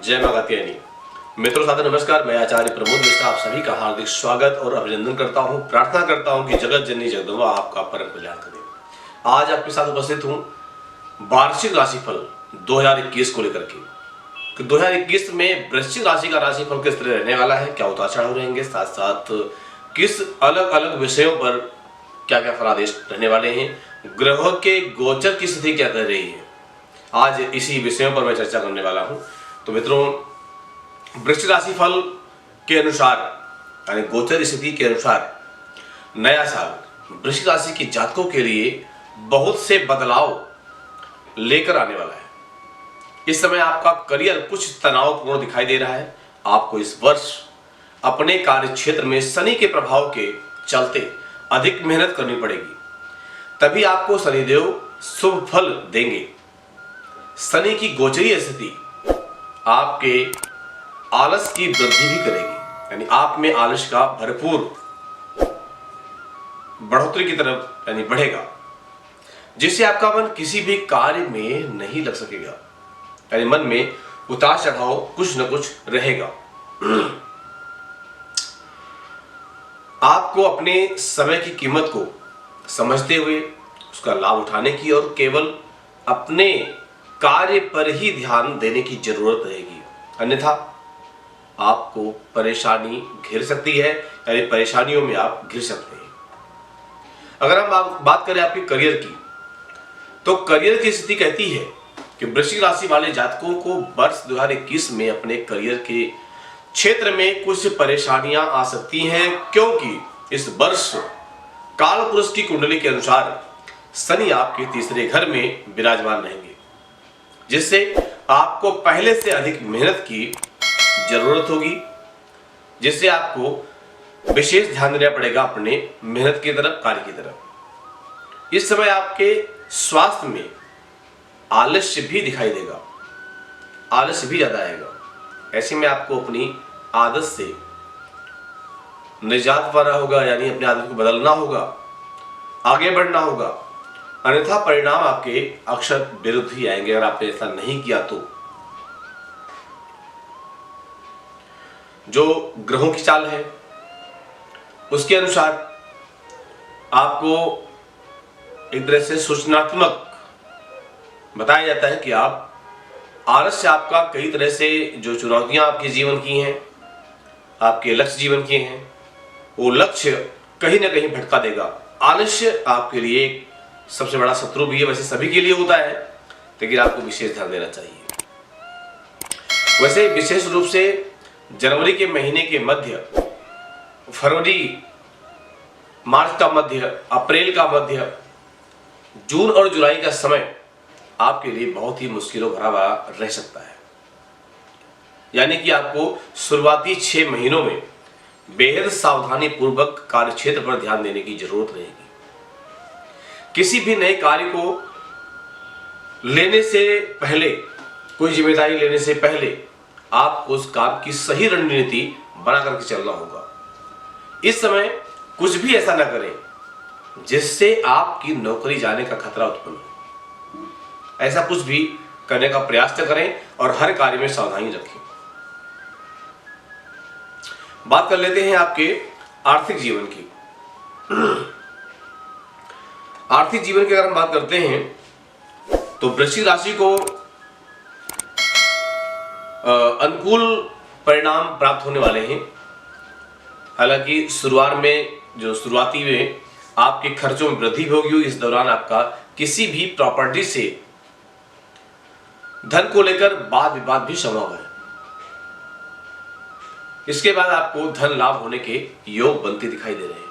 जय मां कात्यायनी। मित्रों सादर नमस्कार। मैं आचार्य प्रमोद मिश्रा आप सभी का हार्दिक स्वागत और अभिनंदन करता हूं। प्रार्थना करता हूं कि जगत जननी जगदम्बा आपका परम कल्याण करे। आज आपके साथ उपस्थित हूं वार्षिक राशिफल 2021 को लेकर के। 2021 में वृश्चिक राशि का राशिफल किस तरह रहने वाला है, क्या उतार चढ़ाव रहेंगे, साथ साथ किस अलग अलग विषयों पर क्या क्या फलादेश रहने वाले हैं, ग्रहों के गोचर की स्थिति क्या कर रही है, आज इसी विषयों पर मैं चर्चा करने वाला हूं। तो मित्रों, वृश्चिक राशिफल के अनुसार यानी गोचर स्थिति के अनुसार नया साल वृश्चिक राशि की जातकों के लिए बहुत से बदलाव लेकर आने वाला है। इस समय आपका करियर कुछ तनावपूर्ण दिखाई दे रहा है। आपको इस वर्ष अपने कार्य क्षेत्र में शनि के प्रभाव के चलते अधिक मेहनत करनी पड़ेगी, तभी आपको शनिदेव शुभ फल देंगे। शनि की गोचरीय स्थिति आपके आलस की वृद्धि भी करेगी, यानी आप में आलस का भरपूर बढ़ोतरी की तरफ यानी बढ़ेगा, जिससे आपका मन किसी भी कार्य में नहीं लग सकेगा, यानी मन में उतार चढ़ाव कुछ न कुछ रहेगा। आपको अपने समय की कीमत को समझते हुए उसका लाभ उठाने की और केवल अपने कार्य पर ही ध्यान देने की जरूरत रहेगी, अन्यथा आपको परेशानी घिर सकती है, यानी परेशानियों में आप घिर सकते हैं। अगर हम बात करें आपके करियर की, तो करियर की स्थिति कहती है कि वृश्चिक राशि वाले जातकों को वर्ष 2021 में अपने करियर के क्षेत्र में कुछ परेशानियां आ सकती हैं, क्योंकि इस वर्ष काल पुरुष की कुंडली के अनुसार शनि आपके तीसरे घर में विराजमान रहेंगे, जिससे आपको पहले से अधिक मेहनत की जरूरत होगी, जिससे आपको विशेष ध्यान देना पड़ेगा अपने मेहनत की तरफ, कार्य की तरफ। इस समय आपके स्वास्थ्य में आलस्य भी दिखाई देगा, आलस्य भी ज्यादा आएगा। ऐसे में आपको अपनी आदत से निजात पाना होगा, यानी अपनी आदत को बदलना होगा, आगे बढ़ना होगा, अन्यथा परिणाम आपके अक्षर विरुद्ध ही आएंगे अगर आपने ऐसा नहीं किया तो। जो ग्रहों की चाल है उसके अनुसार आपको एक तरह से सूचनात्मक बताया जाता है कि आप आलस्य आपका कई तरह से जो चुनौतियां आपके जीवन की हैं, आपके लक्ष्य जीवन के हैं, वो लक्ष्य कहीं ना कहीं भटका देगा। आलस्य आपके लिए एक सबसे बड़ा शत्रु भी है, वैसे सभी के लिए होता है, लेकिन आपको विशेष ध्यान देना चाहिए। वैसे विशेष रूप से जनवरी के महीने के मध्य, फरवरी मार्च का मध्य, अप्रैल का मध्य, जून और जुलाई का समय आपके लिए बहुत ही मुश्किलों भरा हुआ रह सकता है। यानी कि आपको शुरुआती 6 महीनों में बेहद सावधानी पूर्वक कार्य क्षेत्र पर ध्यान देने की जरूरत रहेगी। किसी भी नए कार्य को लेने से पहले, कोई जिम्मेदारी लेने से पहले आपको उस काम की सही रणनीति बना करके चलना होगा। इस समय कुछ भी ऐसा ना करें जिससे आपकी नौकरी जाने का खतरा उत्पन्न हो। ऐसा कुछ भी करने का प्रयास न करें और हर कार्य में सावधानी रखें। बात कर लेते हैं आपके आर्थिक जीवन की। आर्थिक जीवन की अगर हम बात करते हैं तो वृश्चिक राशि को अनुकूल परिणाम प्राप्त होने वाले हैं। हालांकि शुरुआती में आपके खर्चों में वृद्धि होगी। इस दौरान आपका किसी भी प्रॉपर्टी से धन को लेकर वाद विवाद भी संभव है। इसके बाद आपको धन लाभ होने के योग बनते दिखाई दे रहे हैं।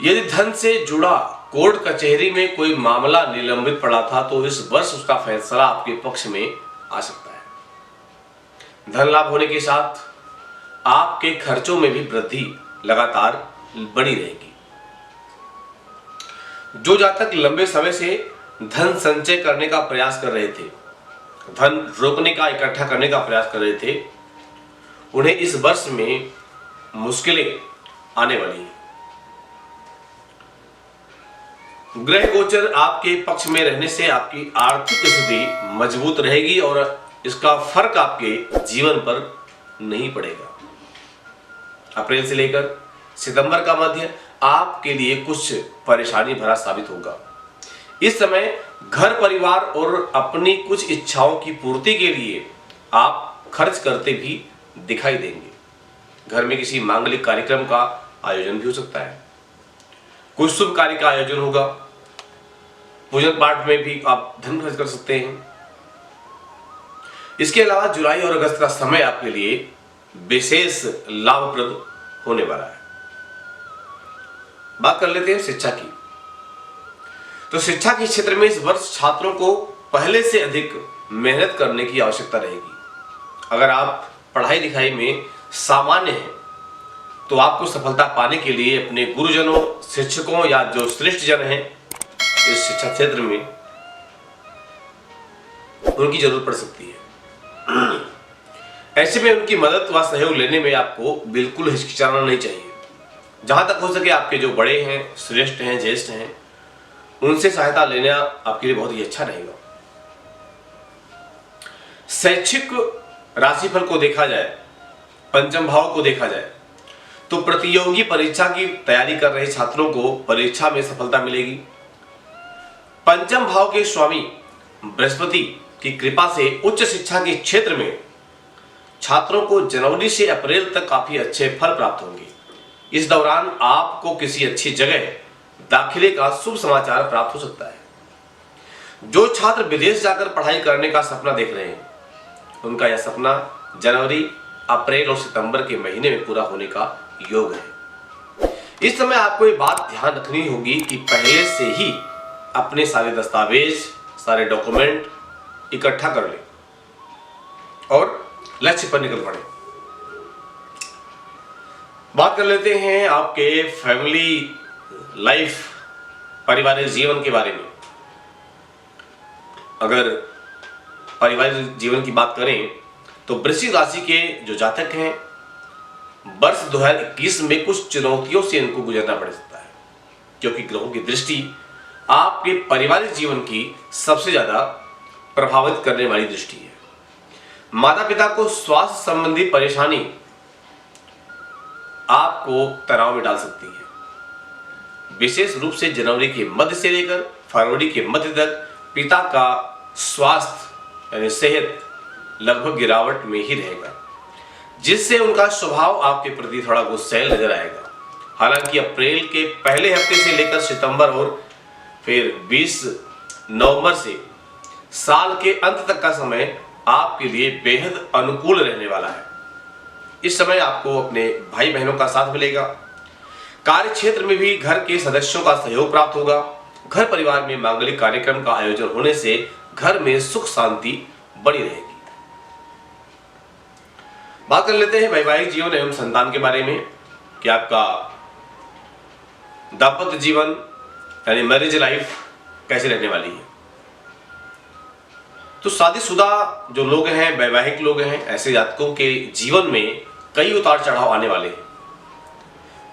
यदि धन से जुड़ा कोर्ट कचहरी में कोई मामला निलंबित पड़ा था तो इस वर्ष उसका फैसला आपके पक्ष में आ सकता है। धन लाभ होने के साथ आपके खर्चों में भी वृद्धि लगातार बनी रहेगी। जो जातक लंबे समय से धन संचय करने का प्रयास कर रहे थे, धन रोकने का, इकट्ठा करने का प्रयास कर रहे थे, उन्हें इस वर्ष में मुश्किलें आने वाली हैं। ग्रह गोचर आपके पक्ष में रहने से आपकी आर्थिक स्थिति मजबूत रहेगी और इसका फर्क आपके जीवन पर नहीं पड़ेगा। अप्रैल से लेकर सितंबर का मध्य आपके लिए कुछ परेशानी भरा साबित होगा। इस समय घर परिवार और अपनी कुछ इच्छाओं की पूर्ति के लिए आप खर्च करते भी दिखाई देंगे। घर में किसी मांगलिक कार्यक्रम का आयोजन भी हो सकता है, कुछ शुभ कार्य का आयोजन होगा, पूजन पाठ में भी आप धन खर्च कर सकते हैं। इसके अलावा जुलाई और अगस्त का समय आपके लिए विशेष लाभप्रद होने वाला है। बात कर लेते हैं शिक्षा की। तो शिक्षा के क्षेत्र में इस वर्ष छात्रों को पहले से अधिक मेहनत करने की आवश्यकता रहेगी। अगर आप पढ़ाई लिखाई में सामान्य हैं तो आपको सफलता पाने के लिए अपने गुरुजनों, शिक्षकों या जो श्रेष्ठ जन हैं इस शिक्षा क्षेत्र में, उनकी जरूरत पड़ सकती है। ऐसे में उनकी मदद व सहयोग लेने में आपको बिल्कुल हिचकिचाना नहीं चाहिए। जहां तक हो सके आपके जो बड़े हैं, श्रेष्ठ हैं, ज्येष्ठ हैं, उनसे सहायता लेना आपके लिए बहुत ही अच्छा रहेगा। शैक्षिक राशिफल को देखा जाए, पंचम भाव को देखा जाए, तो प्रतियोगी परीक्षा की तैयारी कर रहे छात्रों को परीक्षा में सफलता मिलेगी। पंचम भाव के स्वामी बृहस्पति की कृपा से उच्च शिक्षा के क्षेत्र में छात्रों को जनवरी से अप्रैल तक काफी अच्छे फल प्राप्त होंगे। इस दौरान आपको किसी अच्छी जगह दाखिले का शुभ समाचार प्राप्त हो सकता है। जो छात्र विदेश जाकर पढ़ाई करने का सपना देख रहे हैं, उनका यह सपना जनवरी, अप्रैल और सितंबर के महीने में पूरा होने का योग है। इस समय आपको ये बात ध्यान रखनी होगी कि पहले से ही अपने सारे दस्तावेज, सारे डॉक्यूमेंट इकट्ठा कर लें और लक्ष्य पर निकल पड़े। बात कर लेते हैं आपके फैमिली लाइफ, पारिवारिक जीवन के बारे में। अगर पारिवारिक जीवन की बात करें तो वृश्चिक राशि के जो जातक हैं, वर्ष 2021 में कुछ चुनौतियों से इनको गुजरना पड़ सकता है, क्योंकि ग्रहों की दृष्टि आपके पारिवारिक जीवन की सबसे ज्यादा प्रभावित करने वाली दृष्टि है। माता पिता को स्वास्थ्य संबंधी परेशानी आपको तनाव में डाल सकती है। विशेष रूप से जनवरी के मध्य से लेकर फरवरी के मध्य तक पिता का स्वास्थ्य यानी सेहत लगभग गिरावट में ही रहेगा, जिससे उनका स्वभाव आपके प्रति थोड़ा गुस्सैल नजर आएगा। हालांकि अप्रैल के पहले हफ्ते से लेकर सितंबर और फिर 20 नवंबर से साल के अंत तक का समय आपके लिए बेहद अनुकूल रहने वाला है। इस समय आपको अपने भाई बहनों का साथ मिलेगा। कार्य क्षेत्र में भी घर के सदस्यों का सहयोग प्राप्त होगा। घर परिवार में मांगलिक कार्यक्रम का आयोजन होने से घर में सुख शांति बनी रहेगी। बात कर लेते हैं वैवाहिक जीवन एवं संतान के बारे में कि आपका दाम्पत्य जीवन यानी मैरिज लाइफ कैसे रहने वाली है। तो शादीशुदा जो लोग हैं, वैवाहिक लोग हैं, ऐसे जातकों के जीवन में कई उतार चढ़ाव आने वाले हैं,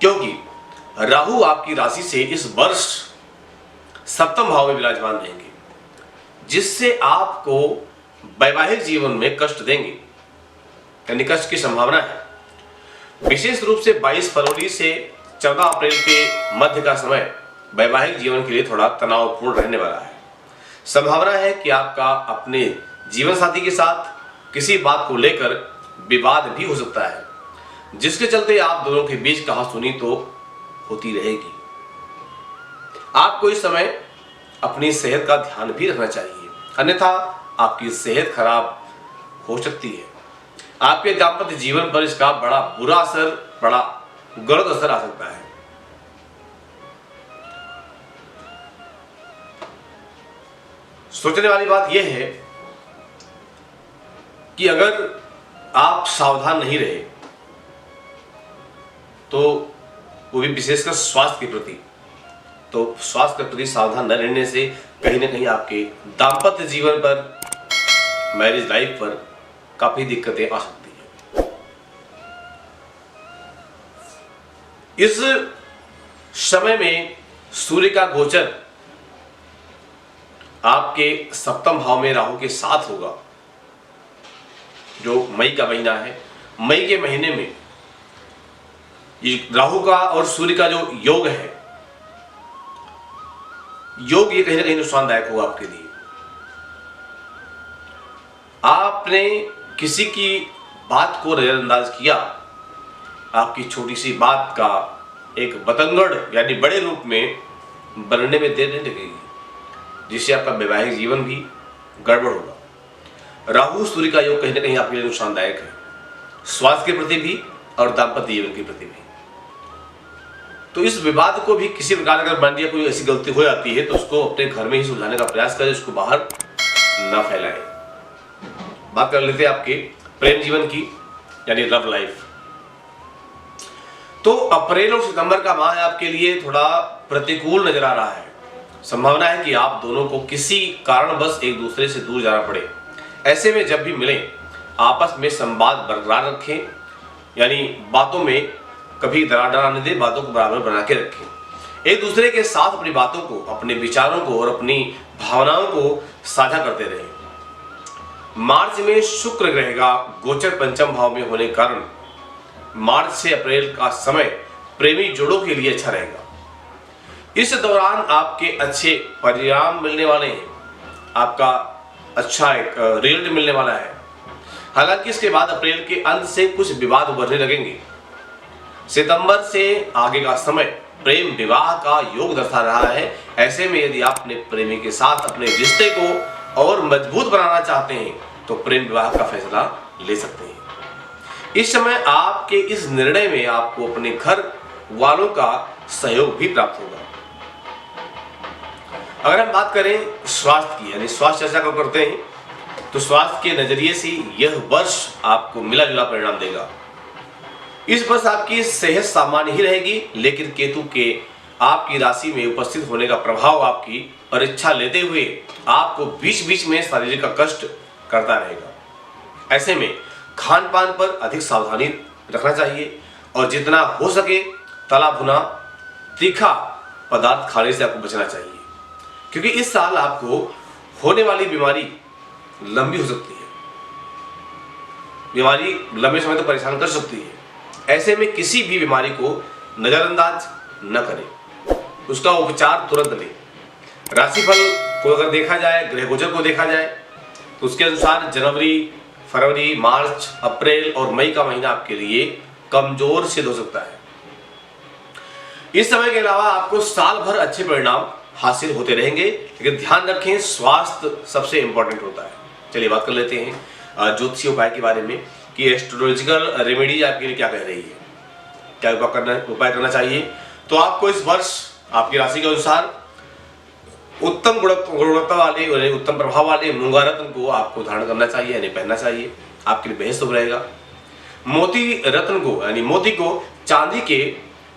क्योंकि राहु आपकी राशि से इस वर्ष सप्तम भाव में विराजमान रहेंगे, जिससे आपको वैवाहिक जीवन में कष्ट देंगे, यानी कष्ट की संभावना है। विशेष रूप से 22 फरवरी से 14 अप्रैल के मध्य का समय वैवाहिक जीवन के लिए थोड़ा तनावपूर्ण रहने वाला है। संभावना है कि आपका अपने जीवन साथी के साथ किसी बात को लेकर विवाद भी हो सकता है, जिसके चलते आप दोनों के बीच कहासुनी तो होती रहेगी। आपको इस समय अपनी सेहत का ध्यान भी रखना चाहिए, अन्यथा आपकी सेहत खराब हो सकती है। आपके दाम्पत्य जीवन पर इसका बड़ा बुरा असर, बड़ा गलत असर आ सकता है। सोचने वाली बात यह है कि अगर आप सावधान नहीं रहे तो वो भी विशेषकर स्वास्थ्य के प्रति, तो स्वास्थ्य के प्रति सावधान न रहने से कहीं ना कहीं आपके दाम्पत्य जीवन पर, मैरिज लाइफ पर काफी दिक्कतें आ सकती है। इस समय में सूर्य का गोचर आपके सप्तम भाव में राहु के साथ होगा। जो मई का महीना है, मई के महीने में ये राहु का और सूर्य का जो योग है, योग ये कहीं ना कहीं नुकसानदायक होगा आपके लिए। आपने किसी की बात को नजरअंदाज किया, आपकी छोटी सी बात का एक बतंगड़ यानी बड़े रूप में बनने में देर नहीं लगेगी, जिससे आपका वैवाहिक जीवन भी गड़बड़ होगा। राहु सूर्य का योग कहीं ना कहीं आपके लिए नुकसानदायक है, स्वास्थ्य के प्रति भी और दाम्पत्य जीवन के प्रति भी। तो इस विवाद को भी किसी प्रकार अगर मान लिया कोई ऐसी गलती हो जाती है तो उसको अपने घर में ही सुलझाने का प्रयास करें, उसको बाहर ना फैलाएं। बात कर लेते हैं आपके प्रेम जीवन की, यानी लव लाइफ। तो अप्रैल और सितंबर का माह आपके लिए थोड़ा प्रतिकूल नजर आ रहा है। संभावना है कि आप दोनों को किसी कारणवश एक दूसरे से दूर जाना पड़े। ऐसे में जब भी मिलें आपस में संवाद बरकरार रखें, यानी बातों में कभी दरार आने दें, बातों को बराबर बना के रखें। एक दूसरे के साथ अपनी बातों को, अपने विचारों को और अपनी भावनाओं को साझा करते रहें। मार्च में शुक्र ग्रह का गोचर पंचम भाव में होने के कारण मार्च से अप्रैल का समय प्रेमी जोड़ों के लिए अच्छा रहेगा। इस दौरान आपके अच्छे परिणाम मिलने वाले हैं, आपका अच्छा एक रिजल्ट मिलने वाला है। हालांकि इसके बाद अप्रैल के अंत से कुछ विवाद उभरने लगेंगे। सितंबर से आगे का समय प्रेम विवाह का योग दर्शा रहा है। ऐसे में यदि आप अपने प्रेमी के साथ अपने रिश्ते को और मजबूत बनाना चाहते हैं तो प्रेम विवाह का फैसला ले सकते हैं। इस समय आपके इस निर्णय में आपको अपने घर वालों का सहयोग भी प्राप्त होगा। अगर हम बात करें स्वास्थ्य की, यानी स्वास्थ्य चर्चा को करते हैं, तो स्वास्थ्य के नजरिए से यह वर्ष आपको मिला जुला परिणाम देगा। इस वर्ष आपकी सेहत सामान्य ही रहेगी, लेकिन केतु के आपकी राशि में उपस्थित होने का प्रभाव आपकी परीक्षा लेते हुए आपको बीच बीच में शारीरिक कष्ट करता रहेगा। ऐसे में खान पान पर अधिक सावधानी रखना चाहिए और जितना हो सके तला भुना तीखा पदार्थ खाने से आपको बचना चाहिए, क्योंकि इस साल आपको होने वाली बीमारी लंबी हो सकती है। बीमारी लंबे समय तक परेशान कर सकती है। ऐसे में किसी भी बीमारी को नजरअंदाज न करें, उसका उपचार तुरंत लें। राशिफल को अगर देखा जाए, ग्रह गोचर को देखा जाए, तो उसके अनुसार जनवरी, फरवरी, मार्च, अप्रैल और मई का महीना आपके लिए कमजोर सिद्ध हो सकता है। इस समय के अलावा आपको साल भर अच्छे परिणाम हासिल होते रहेंगे, लेकिन ध्यान रखें स्वास्थ्य सबसे इंपॉर्टेंट होता है। चलिए बात कर लेते हैं ज्योतिषीय उपाय के बारे में कि एस्ट्रोलॉजिकल रेमेडीज आपके लिए क्या कह रही है, क्या उपाय करना चाहिए। तो आपको इस वर्ष आपकी राशि के अनुसार उत्तम गुणवत्ता वाले, उत्तम प्रभाव वाले मूंगा रत्न को आपको धारण करना चाहिए, यानी पहनना चाहिए, आपके लिए बेहद शुभ रहेगा। मोती रत्न को, यानी मोती को चांदी के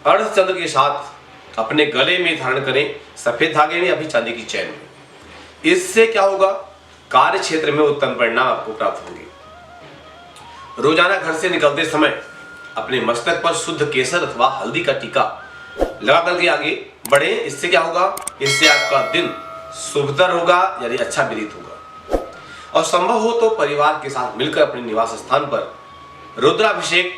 अर्धचंद्र के साथ अपने गले में धारण करें, सफेद धागे में या फिर चांदी की चैन में। इससे क्या होगा, कार्य क्षेत्र में उत्तम परिणाम आपको प्राप्त होंगे। रोजाना घर से निकलते समय अपने मस्तक पर शुद्ध केसर अथवा हल्दी का टीका लगा करके आगे बढ़े। इससे क्या होगा, इससे आपका दिन शुभतर होगा, यानी अच्छा व्यतीत होगा। और संभव हो तो परिवार के साथ मिलकर अपने निवास स्थान पर रुद्राभिषेक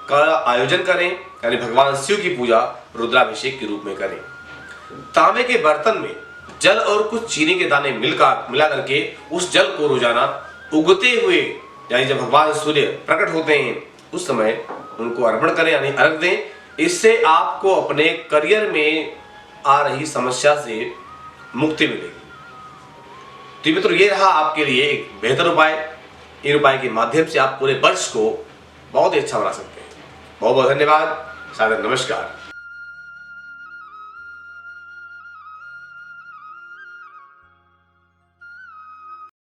का आयोजन करें, यानी भगवान शिव की पूजा रुद्राभिषेक के रूप में करें। तांबे के बर्तन में जल और कुछ चीनी के दाने मिला करके उस जल को रोजाना उगते हुए, यानी जब भगवान सूर्य प्रकट होते हैं उस समय उनको अर्पण करें, यानी अर्घ दें। इससे आपको अपने करियर में आ रही समस्या से मुक्ति मिलेगी। तो मित्रों, ये रहा आपके लिए एक बेहतर उपाय। इन उपाय के माध्यम से आप पूरे वर्ष को बहुत ही अच्छा बना सकते हैं। बहुत बहुत धन्यवाद। सादर नमस्कार।